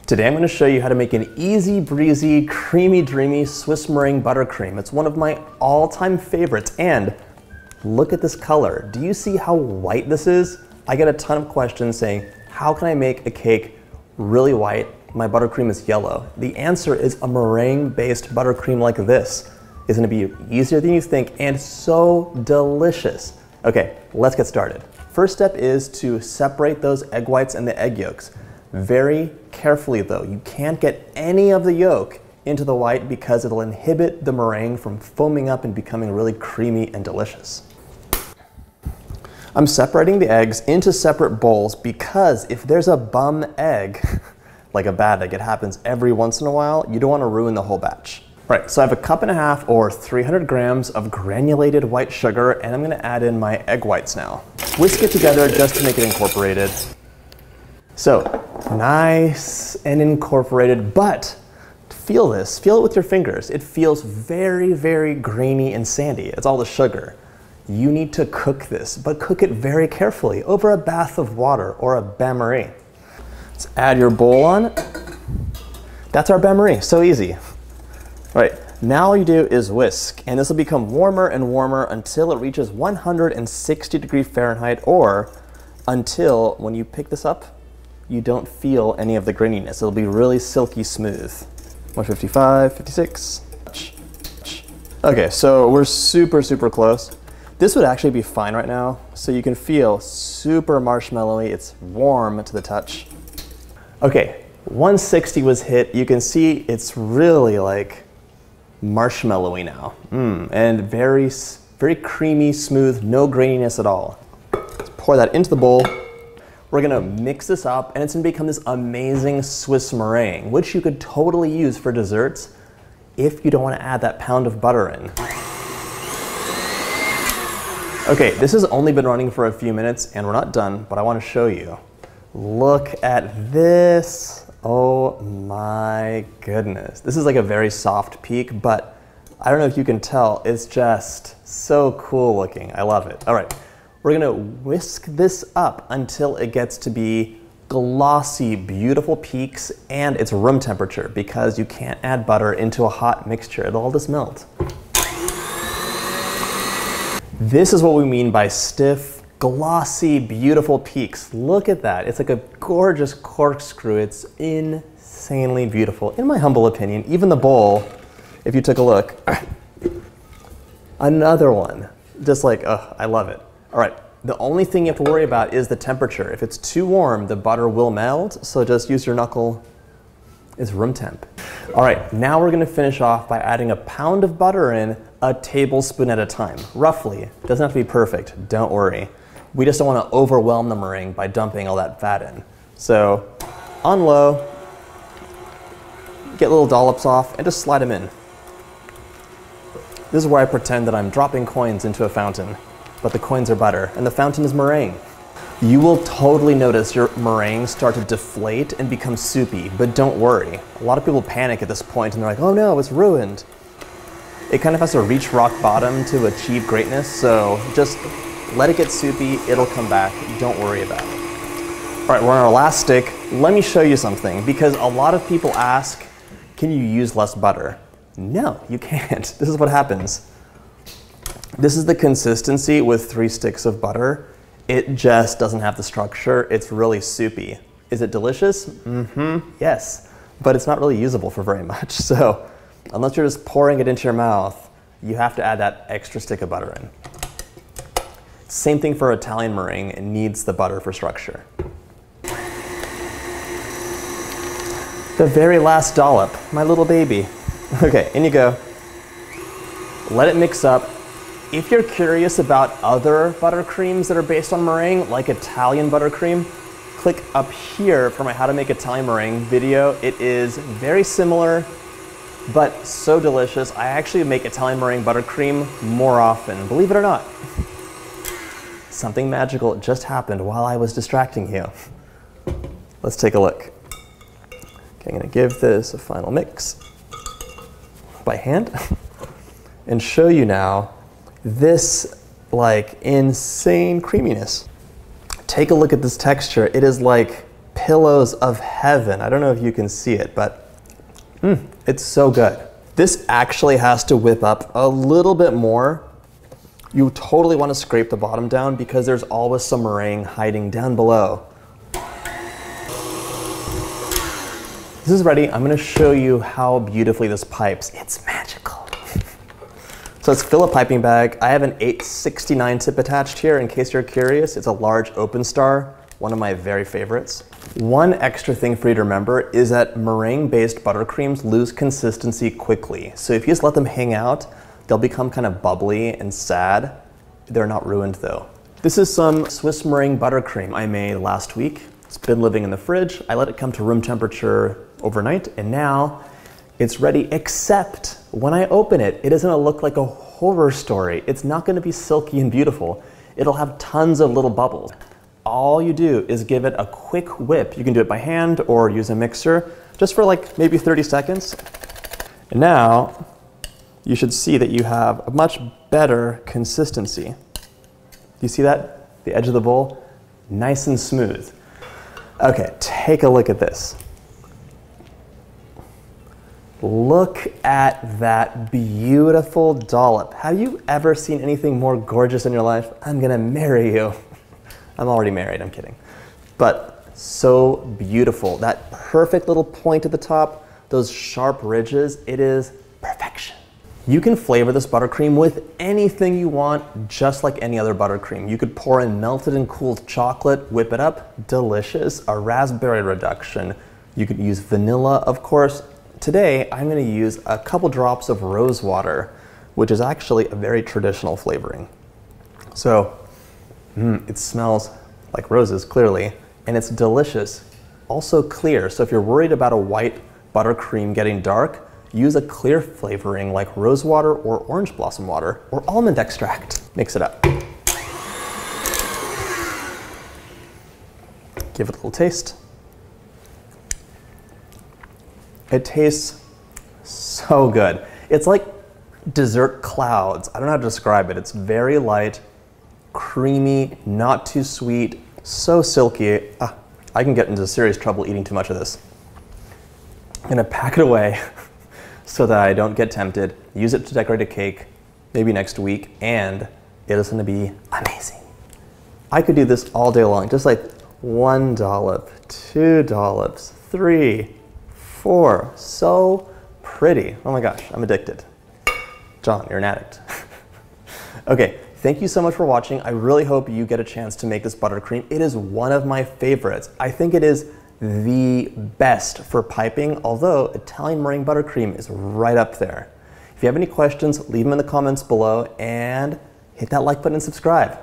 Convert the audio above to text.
Today I'm going to show you how to make an easy breezy, creamy dreamy Swiss meringue buttercream. It's one of my all-time favorites, and look at this color. Do you see how white this is? I get a ton of questions saying, how can I make a cake really white? My buttercream is yellow. The answer is a meringue-based buttercream like this is going to be easier than you think and so delicious. Okay, let's get started. First step is to separate those egg whites and the egg yolks. Very carefully though, you can't get any of the yolk into the white because it'll inhibit the meringue from foaming up and becoming really creamy and delicious. I'm separating the eggs into separate bowls because if there's a bum egg, like a bad egg, it happens every once in a while, you don't want to ruin the whole batch. Right, so I have 1.5 cups or 300 grams of granulated white sugar, and I'm going to add in my egg whites now. Whisk it together just to make it incorporated. So, nice and incorporated, but feel this, feel it with your fingers. It feels very, very grainy and sandy. It's all the sugar. You need to cook this, but cook it very carefully over a bath of water or a bain-marie. Let's add your bowl on. That's our bain-marie, so easy. All right, now all you do is whisk, and this will become warmer and warmer until it reaches 160 degrees Fahrenheit, or until when you pick this up, you don't feel any of the graininess. It'll be really silky smooth. 155, 56. Okay, so we're super, super close. This would actually be fine right now. So you can feel super marshmallowy. It's warm to the touch. Okay, 160 was hit. You can see it's really like marshmallowy now. And very, very creamy, smooth, no graininess at all. Let's pour that into the bowl. We're gonna mix this up, and it's gonna become this amazing Swiss meringue, which you could totally use for desserts if you don't wanna add that pound of butter in. Okay, this has only been running for a few minutes, and we're not done, but I wanna show you. Look at this. Oh my goodness. This is like a very soft peak, but I don't know if you can tell, it's just so cool looking. I love it. All right. We're gonna whisk this up until it gets to be glossy, beautiful peaks, and it's room temperature because you can't add butter into a hot mixture. It'll all just melt. This is what we mean by stiff, glossy, beautiful peaks. Look at that. It's like a gorgeous corkscrew. It's insanely beautiful, in my humble opinion. Even the bowl, if you took a look, another one. Just like, I love it. All right, the only thing you have to worry about is the temperature. If it's too warm, the butter will melt, so just use your knuckle. It's room temp. All right, now we're gonna finish off by adding a pound of butter in, a tablespoon at a time, roughly. It doesn't have to be perfect, don't worry. We just don't wanna overwhelm the meringue by dumping all that fat in. So, on low, get little dollops off and just slide them in. This is where I pretend that I'm dropping coins into a fountain. But the coins are butter, and the fountain is meringue. You will totally notice your meringue start to deflate and become soupy, but don't worry. A lot of people panic at this point and they're like, oh no, it's ruined. It kind of has to reach rock bottom to achieve greatness, so just let it get soupy, it'll come back, don't worry about it. All right, we're on our last stick. Let me show you something, because a lot of people ask, can you use less butter? No, you can't. This is what happens. This is the consistency with 3 sticks of butter. It just doesn't have the structure. It's really soupy. Is it delicious? Yes, but it's not really usable for very much. So unless you're just pouring it into your mouth, you have to add that extra stick of butter in. Same thing for Italian meringue. It needs the butter for structure. The very last dollop, my little baby. Okay, in you go. Let it mix up. If you're curious about other buttercreams that are based on meringue, like Italian buttercream, click up here for my How to Make Italian Meringue video. It is very similar, but so delicious. I actually make Italian meringue buttercream more often, believe it or not. Something magical just happened while I was distracting you. Let's take a look. Okay, I'm gonna give this a final mix by hand and show you now this like insane creaminess. Take a look at this texture. It is like pillows of heaven. I don't know if you can see it, but it's so good. This actually has to whip up a little bit more. You totally want to scrape the bottom down because there's always some meringue hiding down below. This is ready. I'm going to show you how beautifully this pipes. It's magical. So let's fill a piping bag. I have an 869 tip attached here in case you're curious. It's a large open star, one of my very favorites. One extra thing for you to remember is that meringue-based buttercreams lose consistency quickly. So if you just let them hang out, they'll become kind of bubbly and sad. They're not ruined though. This is some Swiss meringue buttercream I made last week. It's been living in the fridge. I let it come to room temperature overnight, and now it's ready, except when I open it, it isn't gonna look like a horror story. It's not gonna be silky and beautiful. It'll have tons of little bubbles. All you do is give it a quick whip. You can do it by hand or use a mixer, just for like maybe 30 seconds. And now you should see that you have a much better consistency. You see that? The edge of the bowl, nice and smooth. Okay, take a look at this. Look at that beautiful dollop. Have you ever seen anything more gorgeous in your life? I'm gonna marry you. I'm already married, I'm kidding. But so beautiful. That perfect little point at the top, those sharp ridges, it is perfection. You can flavor this buttercream with anything you want, just like any other buttercream. You could pour in melted and cooled chocolate, whip it up, delicious. A raspberry reduction. You could use vanilla, of course. Today, I'm going to use a couple drops of rose water, which is actually a very traditional flavoring. So, it smells like roses, clearly, and it's delicious. Also clear, so if you're worried about a white buttercream getting dark, use a clear flavoring like rose water or orange blossom water or almond extract. Mix it up. Give it a little taste. It tastes so good. It's like dessert clouds. I don't know how to describe it. It's very light, creamy, not too sweet, so silky. I can get into serious trouble eating too much of this. I'm gonna pack it away so that I don't get tempted, use it to decorate a cake, maybe next week, and it is gonna be amazing. I could do this all day long, just like 1 dollop, 2 dollops, 3, 4, so pretty. Oh my gosh, I'm addicted. John, you're an addict. Okay, thank you so much for watching. I really hope you get a chance to make this buttercream. It is one of my favorites. I think it is the best for piping, although Italian meringue buttercream is right up there. If you have any questions, leave them in the comments below and hit that like button and subscribe.